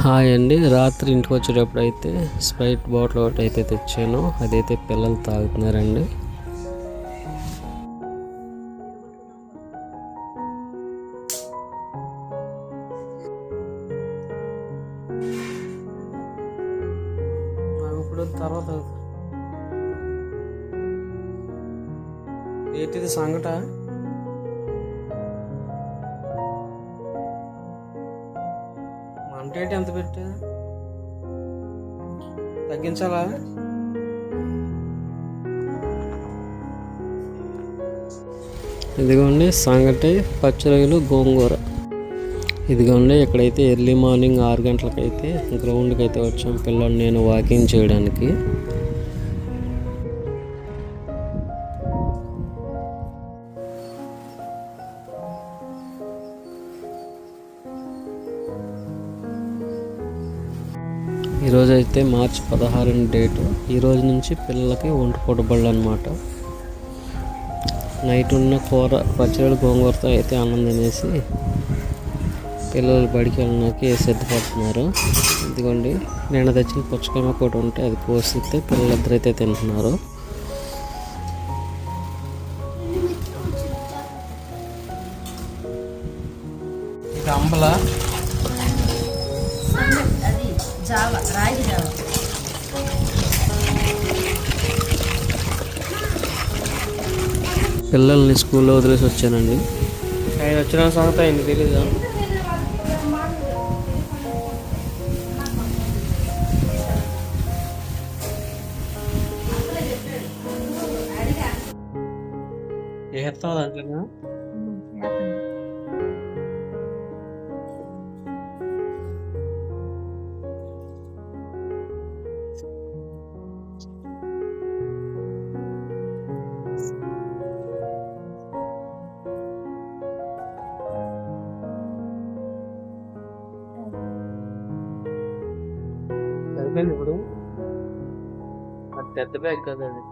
Hi అండి. రాత్రి ఇంటికి వచ్చేటప్పుడు అయితే స్ప్రైట్ బాటిల్ ఒకటి అయితే తెచ్చాను. అదైతే పిల్లలు తాగుతున్నారండి. ఇప్పుడు తర్వాత ఏంటిది సంగట? మంట ఎంత పెట్టా తగ్గించాలా? ఇదిగోండి సంగటి, పచ్చిరొయ్యలు, గోంగూర. ఇదిగోండి ఇక్కడైతే ఎర్లీ మార్నింగ్ 6 గంటలకైతే గ్రౌండ్కి అయితే వచ్చాం పిల్లలు నేను వాకింగ్ చేయడానికి. ఈరోజు అయితే మార్చి 16 డేటు. ఈరోజు నుంచి పిల్లలకి ఒంటి పూట బళ్ళు అనమాట. నైట్ ఉన్న కూర పచ్చడి గోంగూరతో అయితే అన్నం తినేసి పిల్లలు బడికి వెళ్ళడానికి సిద్ధపడుతున్నారు. ఇదిగోండి నేను తెచ్చిన పుచ్చకాయ కూడా ఉంటే అది కోసిస్తే పిల్లలిద్దరైతే తింటున్నారు. ఇది అంబలా పిల్లల్ని స్కూల్లో వదిలేసి వచ్చానండి. ఆయన వచ్చిన సంగతి అయింది తెలీదా? ఏస్తావు దాంట్లో సరిపోయింది. ఇప్పుడు అది పెద్ద బ్యాగ్ కదా అది.